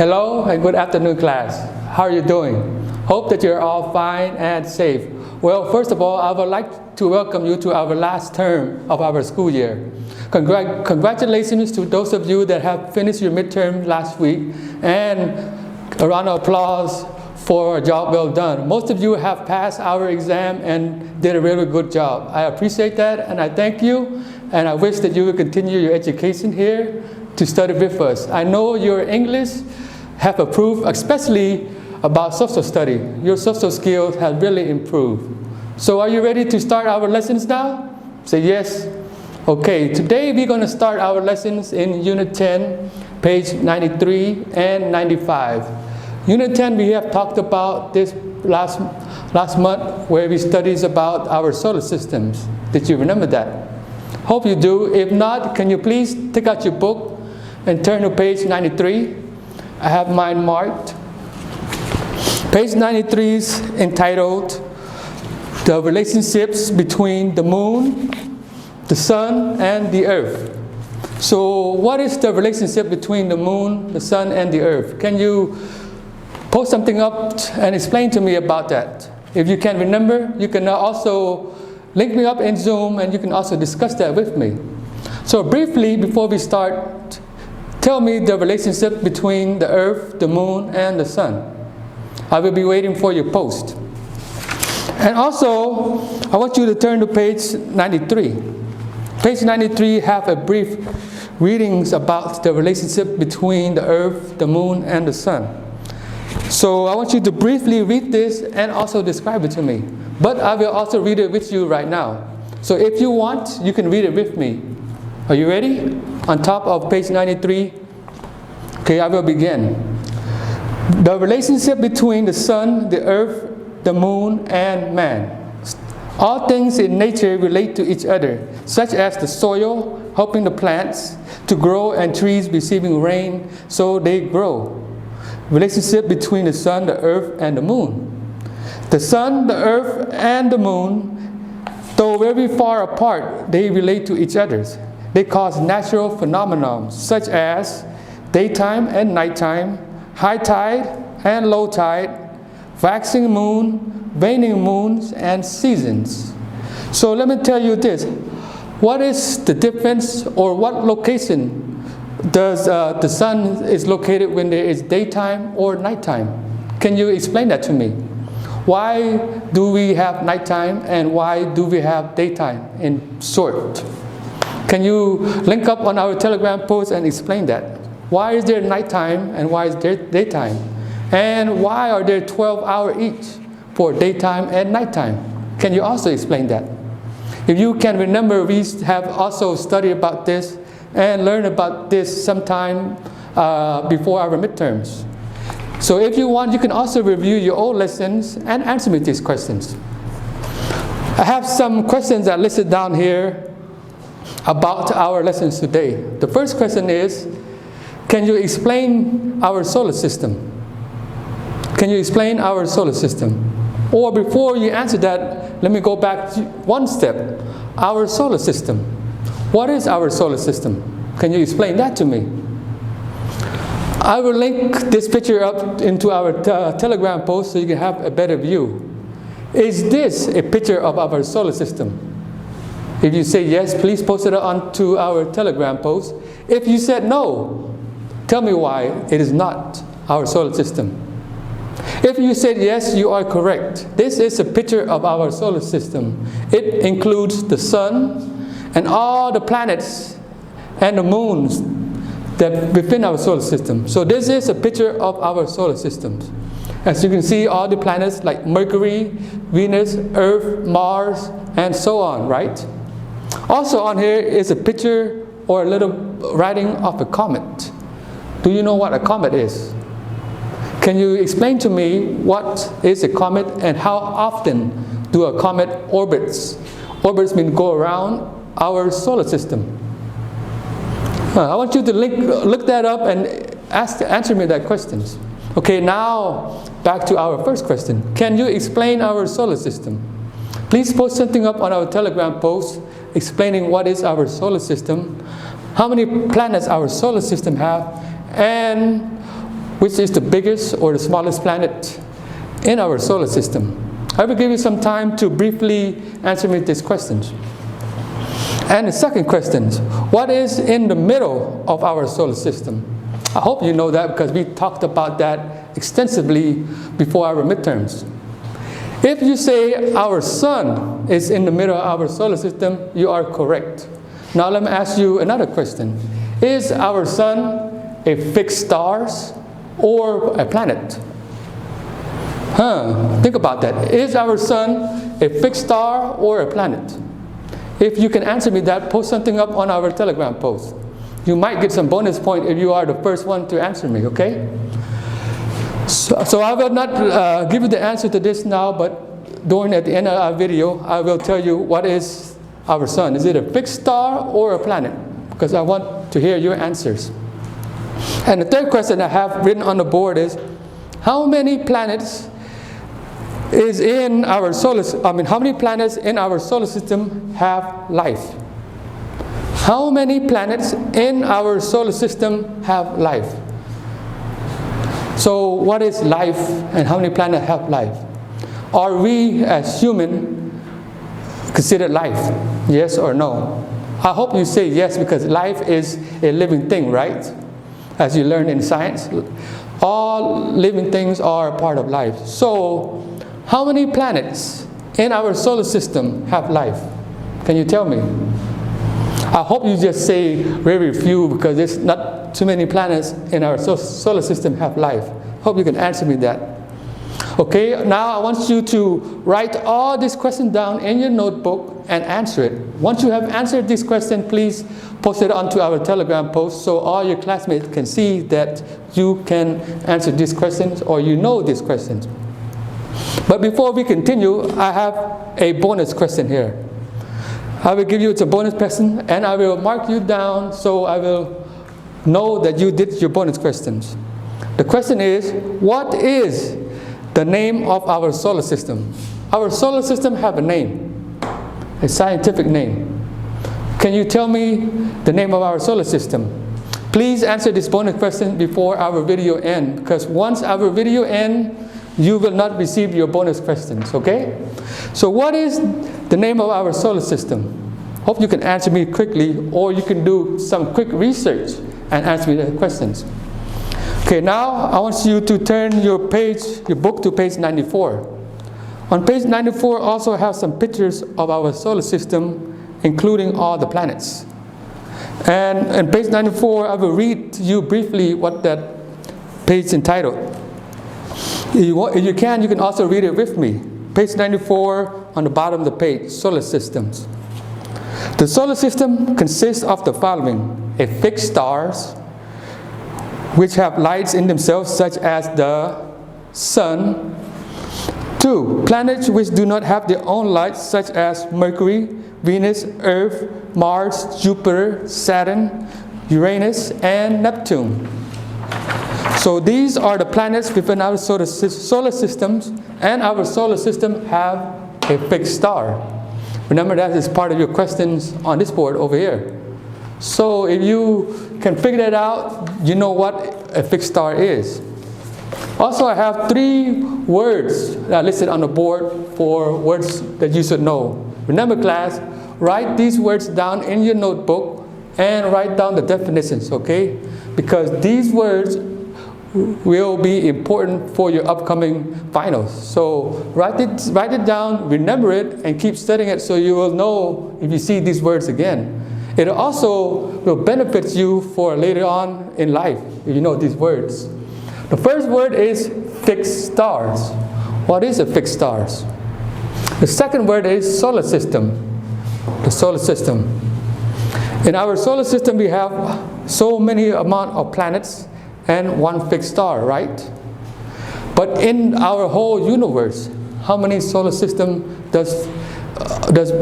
Hello and good afternoon, class. How are you doing? Hope that you're all fine and safe. Well, first of all, I would like to welcome you to our last term of our school year. Congratulations to those of you that have finished your midterm last week, and a round of applause for a job well done. Most of you have passed our exam and did a really good job. I appreciate that and I thank you, and I wish that you would continue your education here to study with us. I know your English have improved, especially about social study. Your social skills have really improved. So are you ready to start our lessons now? Say yes. Okay, today we're going to start our lessons in Unit 10, page 93 and 95. Unit 10 we have talked about this last month, where we studied about our solar systems. Did you remember that? Hope you do. If not, can you please take out your book and turn to page 93. I have mine marked. Page 93 is entitled The Relationships Between the Moon, the Sun, and the Earth. So what is the relationship between the Moon, the Sun, and the Earth? Can you post something up and explain to me about that? If you can remember, you can also link me up in Zoom and you can also discuss that with me. So briefly, before we start, tell me the relationship between the Earth, the Moon, and the Sun. I will be waiting for your post. And also, I want you to turn to page 93. Page 93 have a brief readings about the relationship between the Earth, the Moon, and the Sun. So I want you to briefly read this and also describe it to me. But I will also read it with you right now. So if you want, you can read it with me. Are you ready? On top of page 93. Okay, I will begin. The relationship between the sun, the earth, the moon, and man. All things in nature relate to each other, such as the soil helping the plants to grow and trees receiving rain so they grow. Relationship between the sun, the earth, and the moon. The sun, the earth, and the moon, though very far apart, they relate to each other. They cause natural phenomena such as daytime and nighttime, high tide and low tide, waxing moon, waning moons, and seasons. So let me tell you this. What is the difference, or what location does the sun is located when there is daytime or nighttime? Can you explain that to me? Why do we have nighttime and why do we have daytime in short? Can you link up on our Telegram post and explain that? Why is there nighttime and why is there daytime? And why are there 12 hours each for daytime and nighttime? Can you also explain that? If you can remember, we have also studied about this and learned about this sometime before our midterms. So if you want, you can also review your old lessons and answer me these questions. I have some questions that are listed down here about our lessons today. The first question is, can you explain our solar system? Can you explain our solar system? Or before you answer that, let me go back one step. Our solar system. What is our solar system? Can you explain that to me? I will link this picture up into our Telegram post so you can have a better view. Is this a picture of our solar system? If you say yes, please post it onto our Telegram post. If you said no, tell me why it is not our solar system. If you said yes, you are correct. This is a picture of our solar system. It includes the sun and all the planets and the moons that within our solar system. So this is a picture of our solar system. As you can see, all the planets like Mercury, Venus, Earth, Mars, and so on, right? Also on here is a picture or a little writing of a comet. Do you know what a comet is? Can you explain to me what is a comet and how often do a comet orbits? Orbits mean go around our solar system. I want you to look that up and answer me that question. Okay, now back to our first question. Can you explain our solar system? Please post something up on our Telegram post explaining what is our solar system, how many planets our solar system have, and which is the biggest or the smallest planet in our solar system? I will give you some time to briefly answer me these questions. And the second question, what is in the middle of our solar system? I hope you know that because we talked about that extensively before our midterms. If you say our sun is in the middle of our solar system, you are correct. Now let me ask you another question. Is our sun a fixed star or a planet? Think about that. Is our sun a fixed star or a planet? If you can answer me that, post something up on our Telegram post. You might get some bonus point if you are the first one to answer me, okay? So I will not give you the answer to this now, but at the end of our video, I will tell you what is our sun. Is it a fixed star or a planet? Because I want to hear your answers. And the third question I have written on the board is, how many planets is in our how many planets in our solar system have life? How many planets in our solar system have life? So what is life and how many planets have life? Are we as human considered life? Yes or no? I hope you say yes, because life is a living thing, right? As you learn in science, all living things are a part of life. So how many planets in our solar system have life? Can you tell me? I hope you just say very few, because there's not too many planets in our solar system have life. Hope you can answer me that. Okay, now I want you to write all these questions down in your notebook and answer it. Once you have answered this question, please post it onto our Telegram post so all your classmates can see that you can answer these questions or you know these questions. But before we continue, I have a bonus question here. I will give you a bonus question and I will mark you down so I will know that you did your bonus questions. The question is, what is the name of our solar system? Our solar system have a name, a scientific name. Can you tell me the name of our solar system? Please answer this bonus question before our video ends, because once our video ends, you will not receive your bonus questions, okay? So what is the name of our solar system? Hope you can answer me quickly, or you can do some quick research and answer me the questions. Okay, now I want you to turn your book to page 94. On page 94 also have some pictures of our solar system, including all the planets. And on page 94, I will read to you briefly what that page is entitled. If you can also read it with me. Page 94 on the bottom of the page, solar systems. The solar system consists of the following: a fixed stars, which have lights in themselves, such as the sun. 2, planets which do not have their own lights, such as Mercury, Venus, Earth, Mars, Jupiter, Saturn, Uranus, and Neptune. So these are the planets within our solar systems, and our solar system have a fixed star. Remember, that is part of your questions on this board over here. So if you can figure that out, you know what a fixed star is. Also, I have 3 words that are listed on the board for words that you should know. Remember, class, write these words down in your notebook and write down the definitions, okay? Because these words will be important for your upcoming finals. So write it down, remember it, and keep studying it so you will know if you see these words again. It also will benefit you for later on in life if you know these words. The first word is fixed stars. What is a fixed stars? The second word is solar system. The solar system. In our solar system, we have so many amount of planets and one fixed star, right? But in our whole universe, how many solar systems does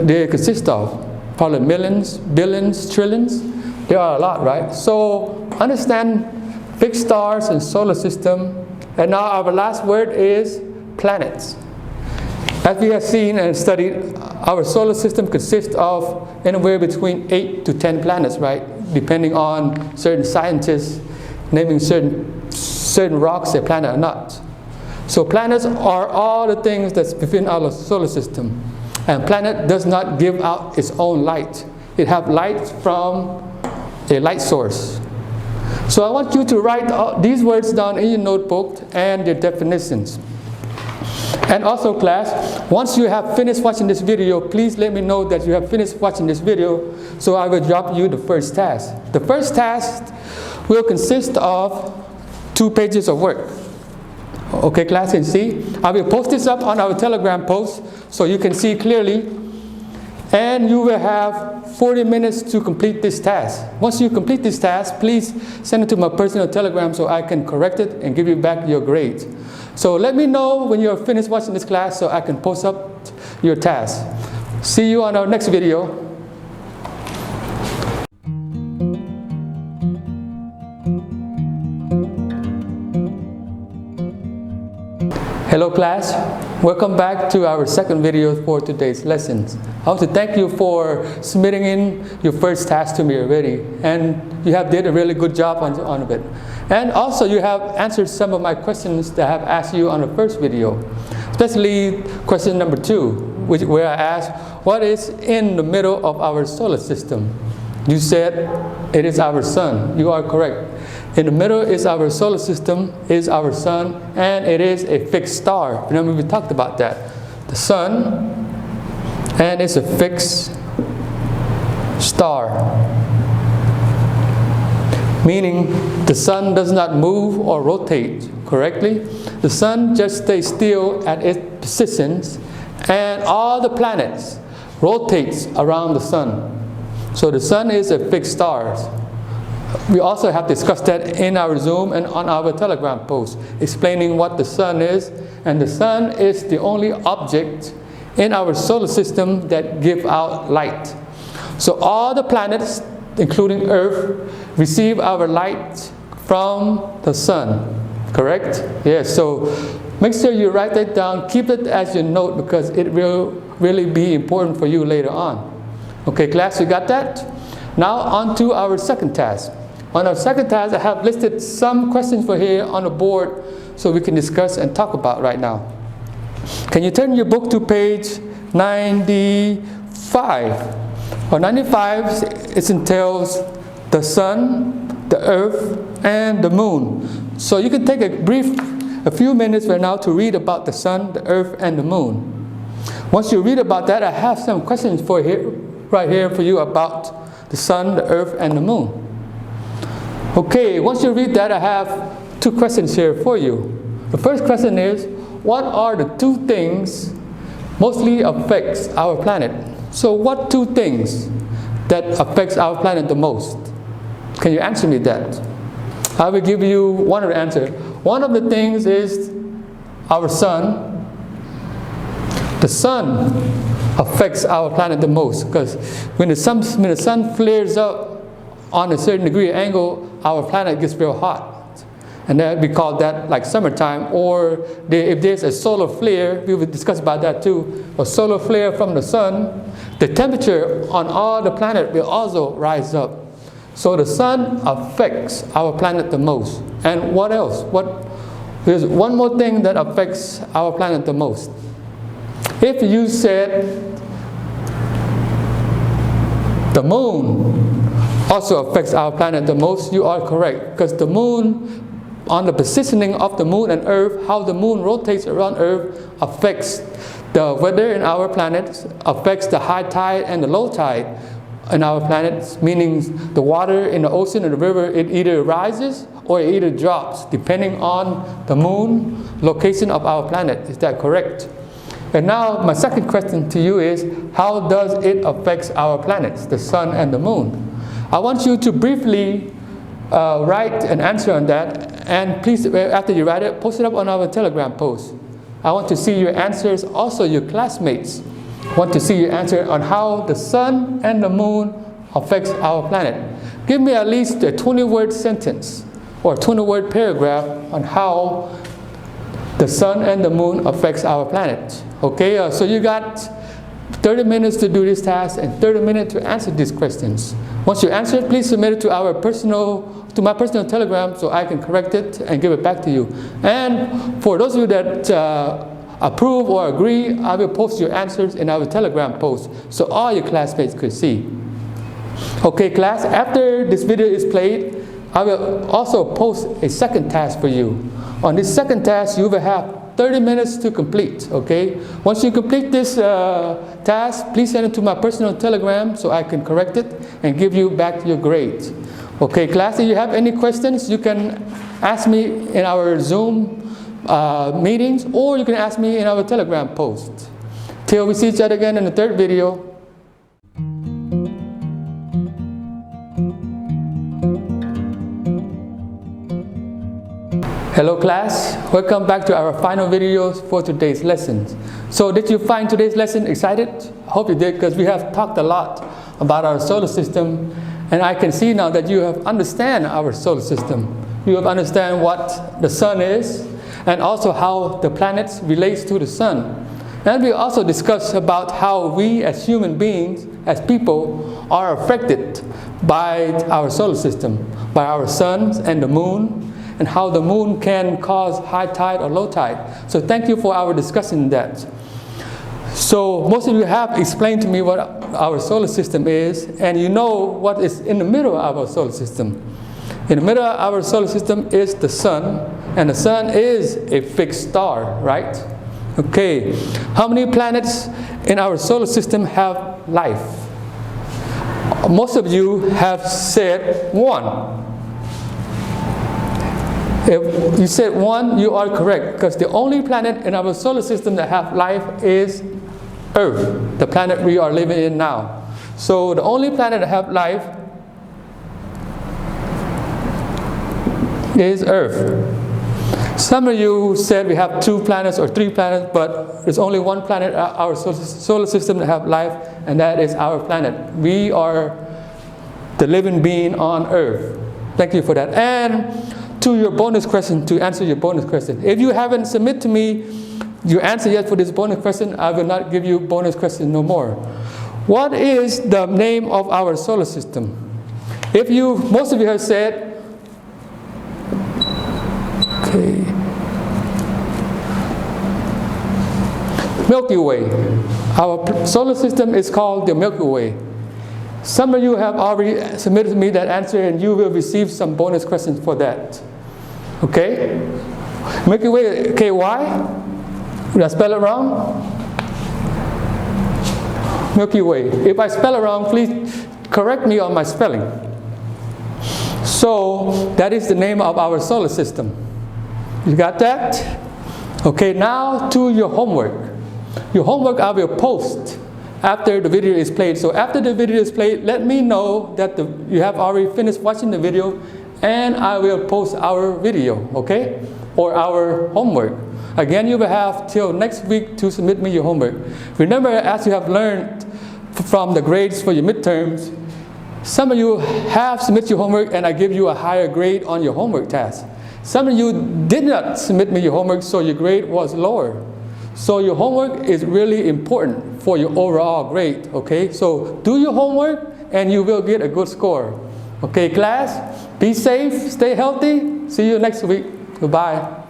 they consist of? Probably millions, billions, trillions. There are a lot, right? So understand fixed stars and solar system. And now our last word is planets. As we have seen and studied, our solar system consists of anywhere between 8 to 10 planets, right? Depending on certain scientists naming certain certain rocks a planet or not. So planets are all the things that's within our solar system. And planet does not give out its own light. It has light from a light source. So I want you to write these words down in your notebook and their definitions. And also class, once you have finished watching this video, please let me know that you have finished watching this video, so I will drop you the first task. The first task will consist of 2 pages of work. Okay class, can you see? I will post this up on our Telegram post so you can see clearly. And you will have 40 minutes to complete this task. Once you complete this task, please send it to my personal Telegram so I can correct it and give you back your grade. So let me know when you're finished watching this class so I can post up your task. See you on our next video. Hello class, welcome back to our second video for today's lessons. I want to thank you for submitting in your first task to me already, and you have did a really good job on it. And also you have answered some of my questions that I have asked you on the first video, especially question number 2, where I asked, what is in the middle of our solar system? You said it is our sun. You are correct. In the middle is our solar system, is our sun, and it is a fixed star. Remember we talked about that. The sun, and it's a fixed star. Meaning the sun does not move or rotate correctly. The sun just stays still at its positions, and all the planets rotates around the sun. So the sun is a fixed star. We also have discussed that in our Zoom and on our Telegram post, explaining what the sun is. And the sun is the only object in our solar system that give out light. So all the planets, including Earth, receive our light from the sun. Correct? Yes, so make sure you write that down. Keep it as your note because it will really be important for you later on. Okay, class, you got that? Now on to our second task. On our second task, I have listed some questions for here on the board so we can discuss and talk about right now. Can you turn your book to page 95? On 95, it entails the sun, the earth, and the moon. So you can take a few minutes right now to read about the sun, the earth, and the moon. Once you read about that, I have some questions for right here for you about the sun, the earth, and the moon. Okay, once you read that, I have 2 questions here for you. The first question is, what are the 2 things mostly affects our planet? So what 2 things that affects our planet the most? Can you answer me that? I will give you one of the answers. One of the things is our sun. The sun affects our planet the most because when the sun flares up on a certain degree of angle, our planet gets real hot. And that we call that like summertime, or if there's a solar flare, we will discuss about that too, a solar flare from the sun, the temperature on all the planet will also rise up. So the sun affects our planet the most. And what else? There's one more thing that affects our planet the most. If you said the moon also affects our planet the most, you are correct. Because the moon, on the positioning of the moon and Earth, how the moon rotates around Earth affects the weather in our planet, affects the high tide and the low tide in our planet, meaning the water in the ocean and the river, it either rises or it either drops, depending on the moon location of our planet. Is that correct? And now my second question to you is, how does it affect our planets, the sun and the moon? I want you to briefly write an answer on that, and please, after you write it, post it up on our Telegram post. I want to see your answers. Also, your classmates want to see your answer on how the sun and the moon affects our planet. Give me at least a 20-word sentence or 20-word paragraph on how the sun and the moon affects our planet. Okay, so you got 30 minutes to do this task and 30 minutes to answer these questions. Once you answer it, please submit it to my personal Telegram so I can correct it and give it back to you. And for those of you that approve or agree, I will post your answers in our Telegram post so all your classmates could see. Okay, class, after this video is played, I will also post a second task for you. On this second task, you will have 30 minutes to complete, okay? Once you complete this task, please send it to my personal Telegram so I can correct it and give you back your grade. Okay, class, if you have any questions, you can ask me in our Zoom meetings, or you can ask me in our Telegram post. Till we see each other again in the third video. Hello class, welcome back to our final videos for today's lessons. So did you find today's lesson excited? I hope you did, because we have talked a lot about our solar system, and I can see now that you have understand our solar system. You have understand what the sun is, and also how the planets relates to the sun. And we also discussed about how we as human beings, as people, are affected by our solar system, by our suns and the moon, and how the moon can cause high tide or low tide. So thank you for our discussing that. So most of you have explained to me what our solar system is, and you know what is in the middle of our solar system. In the middle of our solar system is the sun, and the sun is a fixed star, right? Okay, how many planets in our solar system have life? Most of you have said 1. If you said 1, you are correct, because the only planet in our solar system that have life is Earth, the planet we are living in now. So the only planet that have life is Earth. Some of you said we have 2 planets or 3 planets, but there's only 1 planet in our solar system that have life, and that is our planet. We are the living being on Earth. Thank you for that. And to your bonus question, to answer your bonus question. If you haven't submitted to me your answer yet for this bonus question, I will not give you bonus question no more. What is the name of our solar system? Most of you have said, okay, Milky Way. Our solar system is called the Milky Way. Some of you have already submitted to me that answer, and you will receive some bonus questions for that. Okay? Milky Way, okay, why? Did I spell it wrong? Milky Way. If I spell it wrong, please correct me on my spelling. So, that is the name of our solar system. You got that? Okay, now to your homework. Your homework I will post after the video is played. So after the video is played, let me know that you have already finished watching the video, and I will post our video, okay? Or our homework. Again, you will have till next week to submit me your homework. Remember, as you have learned from the grades for your midterms, some of you have submitted your homework and I give you a higher grade on your homework task. Some of you did not submit me your homework, so your grade was lower. So your homework is really important for your overall grade, okay? So do your homework and you will get a good score. Okay, class, be safe, stay healthy. See you next week. Goodbye.